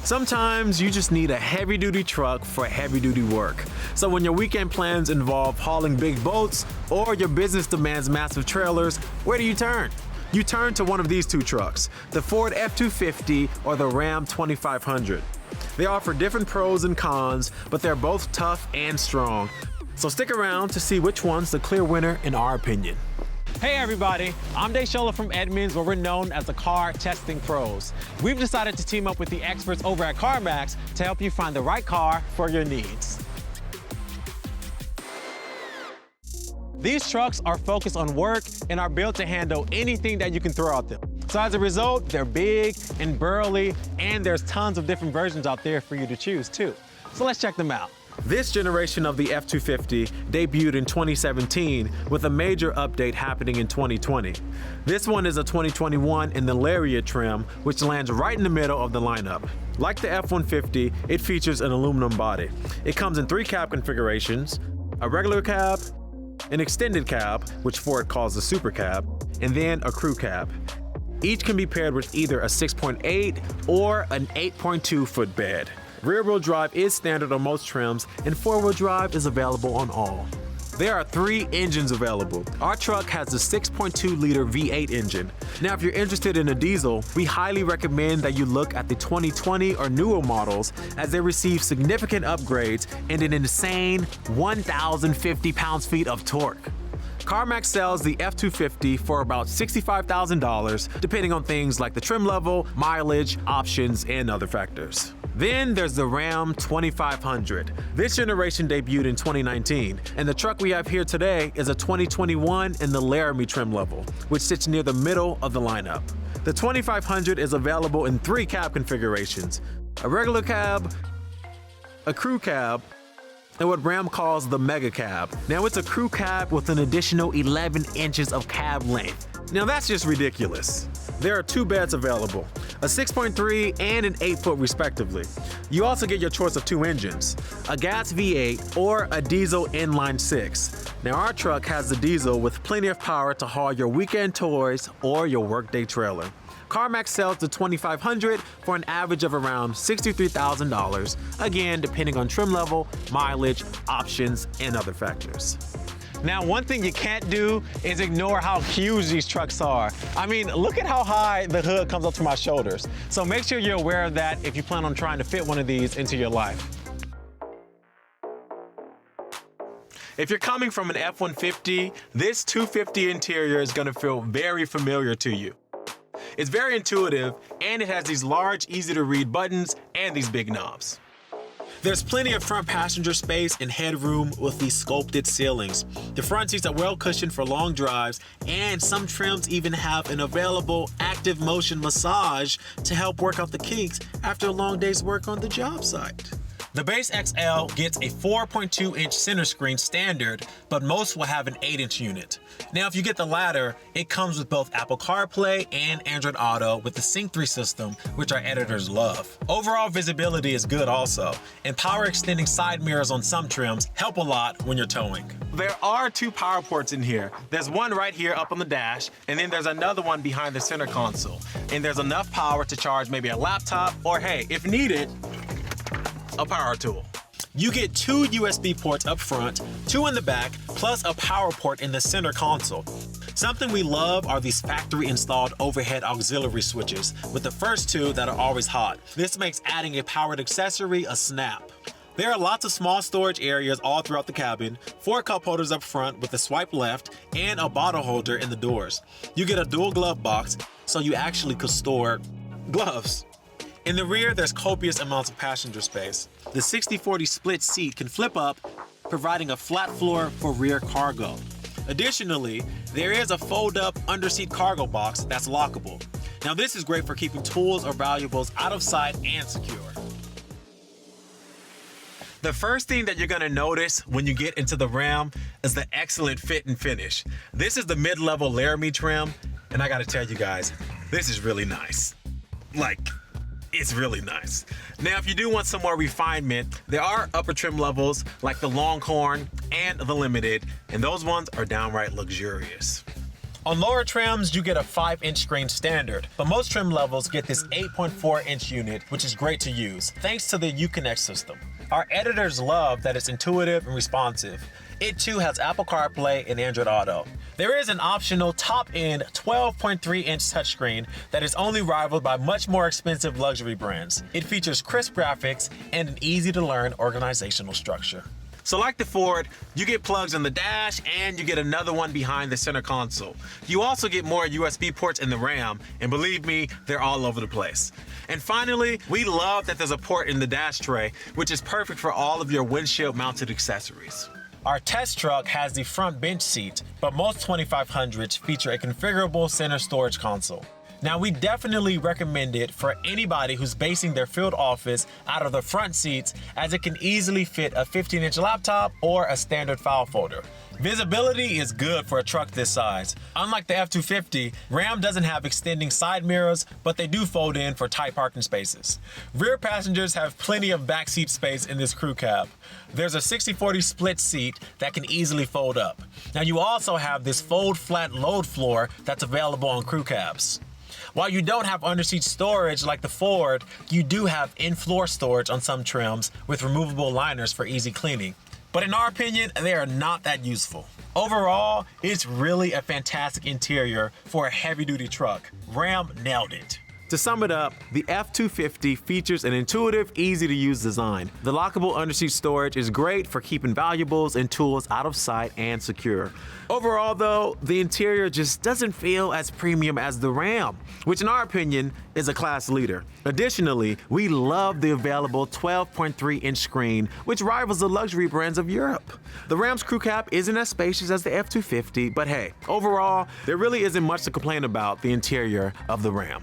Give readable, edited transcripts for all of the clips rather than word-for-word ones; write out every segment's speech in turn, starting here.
Sometimes you just need a heavy-duty truck for heavy-duty work. So when your weekend plans involve hauling big boats or your business demands massive trailers, where do you turn? You turn to one of these two trucks, the Ford F-250 or the Ram 2500. They offer different pros and cons, but they're both tough and strong. So stick around to see which one's the clear winner in our opinion. Hey everybody, I'm Desola from Edmunds, where we're known as the car testing pros. We've decided to team up with the experts over at CarMax to help you find the right car for your needs. These trucks are focused on work and are built to handle anything that you can throw at them. So as a result, they're big and burly, and there's tons of different versions out there for you to choose too. So let's check them out. This generation of the F-250 debuted in 2017 with a major update happening in 2020. This one is a 2021 in the Lariat trim, which lands right in the middle of the lineup. Like the F-150, it features an aluminum body. It comes in 3 cab configurations: a regular cab, an extended cab, which Ford calls the Super Cab, and then a crew cab. Each can be paired with either a 6.8 or an 8.2 foot bed. Rear-wheel drive is standard on most trims, and 4-wheel drive is available on all. There are 3 engines available. Our truck has the 6.2-liter V8 engine. Now, if you're interested in a diesel, we highly recommend that you look at the 2020 or newer models, as they receive significant upgrades and an insane 1,050 pounds-feet of torque. CarMax sells the F-250 for about $65,000, depending on things like the trim level, mileage, options, and other factors. Then there's the Ram 2500. This generation debuted in 2019, and the truck we have here today is a 2021 in the Laramie trim level, which sits near the middle of the lineup. The 2500 is available in 3 cab configurations: a regular cab, a crew cab, and what Ram calls the Mega Cab. Now, it's a crew cab with an additional 11 inches of cab length. Now, that's just ridiculous. There are 2 beds available, a 6.3 and an 8-foot respectively. You also get your choice of 2 engines, a gas V8 or a diesel inline 6. Now, our truck has the diesel with plenty of power to haul your weekend toys or your workday trailer. CarMax sells the 2500 for an average of around $63,000, again depending on trim level, mileage, options, and other factors. Now, one thing you can't do is ignore how huge these trucks are. I mean, look at how high the hood comes up to my shoulders. So make sure you're aware of that if you plan on trying to fit one of these into your life. If you're coming from an F-150, this 250 interior is gonna feel very familiar to you. It's very intuitive, and it has these large, easy-to-read buttons and these big knobs. There's plenty of front passenger space and headroom with these sculpted ceilings. The front seats are well cushioned for long drives, and some trims even have an available active motion massage to help work out the kinks after a long day's work on the job site. The base XL gets a 4.2-inch center screen standard, but most will have an 8-inch unit. Now, if you get the latter, it comes with both Apple CarPlay and Android Auto with the Sync 3 system, which our editors love. Overall visibility is good also, and power extending side mirrors on some trims help a lot when you're towing. There are 2 power ports in here. There's one right here up on the dash, and then there's another one behind the center console. And there's enough power to charge maybe a laptop, or hey, if needed, a power tool. You get 2 USB ports up front, 2 in the back, plus a power port in the center console. Something we love are these factory installed overhead auxiliary switches, with the first 2 that are always hot. This makes adding a powered accessory a snap. There are lots of small storage areas all throughout the cabin, 4 cup holders up front with a swipe left, and a bottle holder in the doors. You get a dual glove box, so you actually could store gloves. In the rear, there's copious amounts of passenger space. The 60/40 split seat can flip up, providing a flat floor for rear cargo. Additionally, there is a fold-up underseat cargo box that's lockable. Now, this is great for keeping tools or valuables out of sight and secure. The first thing that you're gonna notice when you get into the Ram is the excellent fit and finish. This is the mid-level Laramie trim, and I gotta tell you guys, this is really nice. It's really nice. Now, if you do want some more refinement, there are upper trim levels like the Longhorn and the Limited, and those ones are downright luxurious. On lower trims, you get a 5-inch screen standard, but most trim levels get this 8.4-inch unit, which is great to use, thanks to the Uconnect system. Our editors love that it's intuitive and responsive. It too has Apple CarPlay and Android Auto. There is an optional top-end 12.3-inch touchscreen that is only rivaled by much more expensive luxury brands. It features crisp graphics and an easy-to-learn organizational structure. So like the Ford, you get plugs in the dash and you get another one behind the center console. You also get more USB ports in the Ram, and believe me, they're all over the place. And finally, we love that there's a port in the dash tray, which is perfect for all of your windshield mounted accessories. Our test truck has the front bench seat, but most 2500s feature a configurable center storage console. Now, we definitely recommend it for anybody who's basing their field office out of the front seats, as it can easily fit a 15-inch laptop or a standard file folder. Visibility is good for a truck this size. Unlike the F-250, Ram doesn't have extending side mirrors, but they do fold in for tight parking spaces. Rear passengers have plenty of backseat space in this crew cab. There's a 60-40 split seat that can easily fold up. Now, you also have this fold flat load floor that's available on crew cabs. While you don't have underseat storage like the Ford, you do have in-floor storage on some trims with removable liners for easy cleaning. But in our opinion, they are not that useful. Overall, it's really a fantastic interior for a heavy-duty truck. Ram nailed it. To sum it up, the F-250 features an intuitive, easy-to-use design. The lockable underseat storage is great for keeping valuables and tools out of sight and secure. Overall, though, the interior just doesn't feel as premium as the Ram, which in our opinion is a class leader. Additionally, we love the available 12.3-inch screen, which rivals the luxury brands of Europe. The Ram's crew cab isn't as spacious as the F-250, but hey, overall, there really isn't much to complain about the interior of the Ram.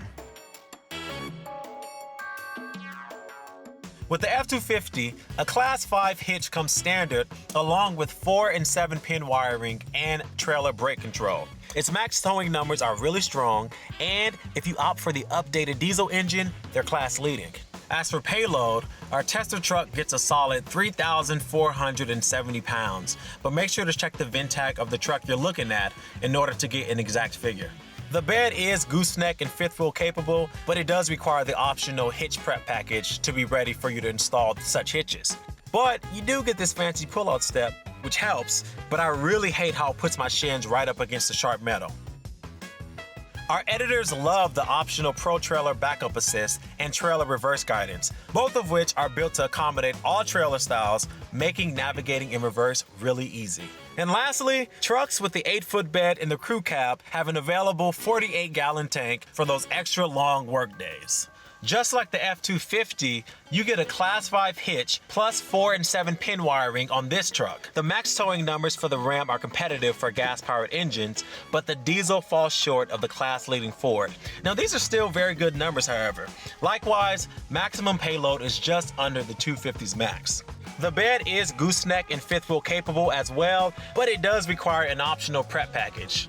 With the F-250, a Class 5 hitch comes standard along with 4 and 7-pin wiring and trailer brake control. Its max towing numbers are really strong, and if you opt for the updated diesel engine, they're class leading. As for payload, our tester truck gets a solid 3,470 pounds, but make sure to check the VIN tag of the truck you're looking at in order to get an exact figure. The bed is gooseneck and fifth wheel capable, but it does require the optional hitch prep package to be ready for you to install such hitches. But you do get this fancy pull-out step, which helps, but I really hate how it puts my shins right up against the sharp metal. Our editors love the optional Pro Trailer Backup Assist and Trailer Reverse Guidance, both of which are built to accommodate all trailer styles, making navigating in reverse really easy. And lastly, trucks with the 8-foot bed in the crew cab have an available 48-gallon tank for those extra long work days. Just like the F-250, you get a Class 5 hitch plus 4 and 7-pin wiring on this truck. The max towing numbers for the Ram are competitive for gas-powered engines, but the diesel falls short of the class-leading Ford. Now, these are still very good numbers, however. Likewise, maximum payload is just under the 250's max. The bed is gooseneck and fifth wheel capable as well, but it does require an optional prep package.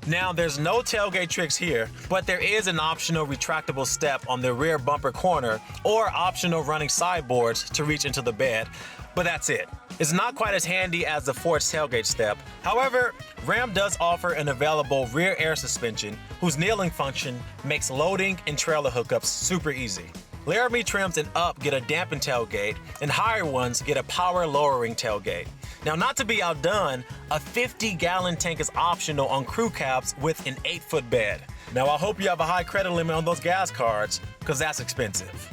Now, there's no tailgate tricks here, but there is an optional retractable step on the rear bumper corner or optional running sideboards to reach into the bed, but that's it. It's not quite as handy as the Ford's tailgate step. However, Ram does offer an available rear air suspension whose kneeling function makes loading and trailer hookups super easy. Laramie trims and up get a dampened tailgate, and higher ones get a power lowering tailgate. Now, not to be outdone, a 50-gallon tank is optional on crew cabs with an 8-foot bed. Now, I hope you have a high credit limit on those gas cards, because that's expensive.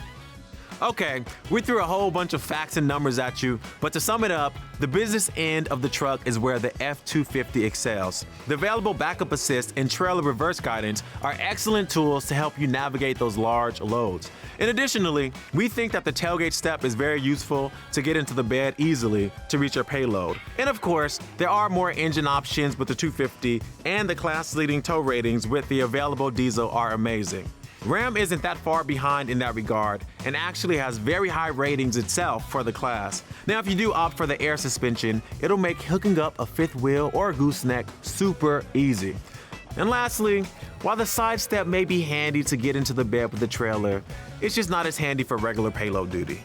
Okay, we threw a whole bunch of facts and numbers at you, but to sum it up, the business end of the truck is where the F-250 excels. The available backup assist and trailer reverse guidance are excellent tools to help you navigate those large loads. And additionally, we think that the tailgate step is very useful to get into the bed easily to reach your payload. And of course, there are more engine options with the 250, and the class-leading tow ratings with the available diesel are amazing. Ram isn't that far behind in that regard and actually has very high ratings itself for the class. Now, if you do opt for the air suspension, it'll make hooking up a fifth wheel or a gooseneck super easy. And lastly, while the side step may be handy to get into the bed with the trailer, it's just not as handy for regular payload duty.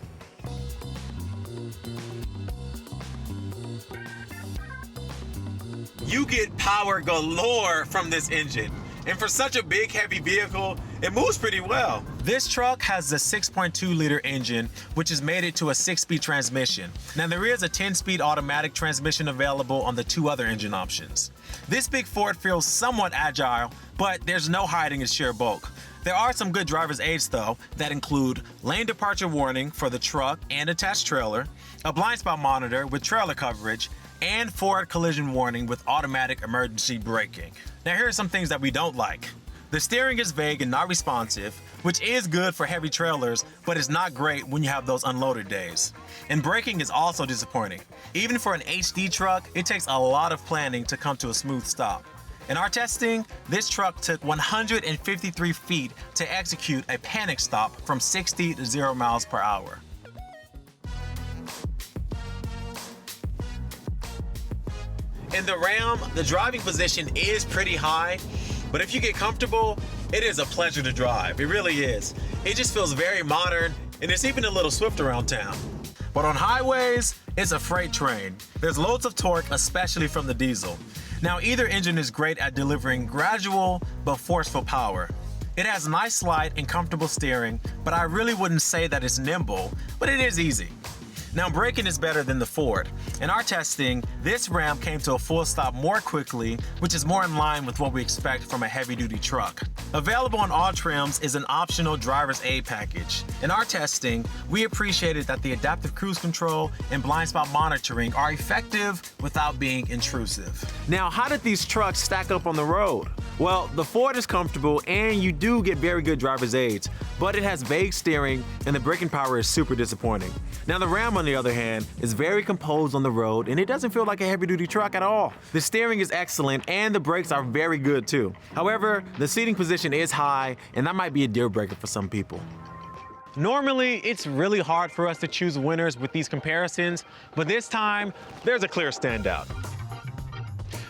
you get power galore from this engine. And for such a big, heavy vehicle, it moves pretty well. This truck has a 6.2-liter engine, which has made it to a 6-speed transmission. Now, there is a 10-speed automatic transmission available on the 2 other engine options. This big Ford feels somewhat agile, but there's no hiding its sheer bulk. There are some good driver's aids though, that include lane departure warning for the truck and attached trailer, a blind spot monitor with trailer coverage, and forward collision warning with automatic emergency braking. Now here are some things that we don't like. The steering is vague and not responsive, which is good for heavy trailers, but it's not great when you have those unloaded days. And braking is also disappointing. Even for an HD truck, it takes a lot of planning to come to a smooth stop. In our testing, this truck took 153 feet to execute a panic stop from 60 to 0 miles per hour. In the Ram, the driving position is pretty high, but if you get comfortable, it is a pleasure to drive. It really is. It just feels very modern, and it's even a little swift around town. But on highways, it's a freight train. There's loads of torque, especially from the diesel. Now, either engine is great at delivering gradual but forceful power. It has nice slide and comfortable steering, but I really wouldn't say that it's nimble, but it is easy. Now, braking is better than the Ford. In our testing, this Ram came to a full stop more quickly, which is more in line with what we expect from a heavy-duty truck. Available on all trims is an optional driver's aid package. In our testing, we appreciated that the adaptive cruise control and blind spot monitoring are effective without being intrusive. Now, how did these trucks stack up on the road? Well, the Ford is comfortable and you do get very good driver's aids, but it has vague steering and the braking power is super disappointing. Now, the Ram, on the other hand, is very composed on the road and it doesn't feel like a heavy-duty truck at all. The steering is excellent and the brakes are very good too. However, the seating position is high and that might be a deal breaker for some people. Normally, it's really hard for us to choose winners with these comparisons, but this time, there's a clear standout.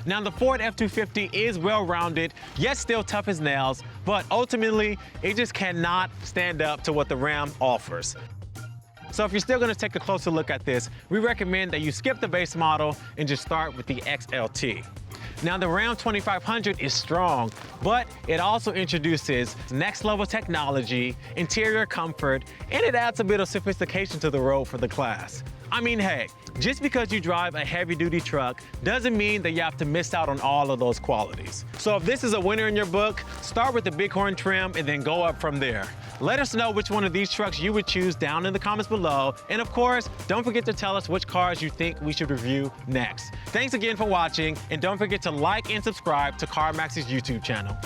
Now, the Ford F-250 is well-rounded, yet still tough as nails, but ultimately, it just cannot stand up to what the Ram offers. So if you're still gonna take a closer look at this, we recommend that you skip the base model and just start with the XLT. Now, the Ram 2500 is strong, but it also introduces next-level technology, interior comfort, and it adds a bit of sophistication to the road for the class. I mean, hey, just because you drive a heavy-duty truck doesn't mean that you have to miss out on all of those qualities. So if this is a winner in your book, start with the Bighorn trim and then go up from there. Let us know which one of these trucks you would choose down in the comments below. And of course, don't forget to tell us which cars you think we should review next. Thanks again for watching, and don't forget to like and subscribe to CarMax's YouTube channel.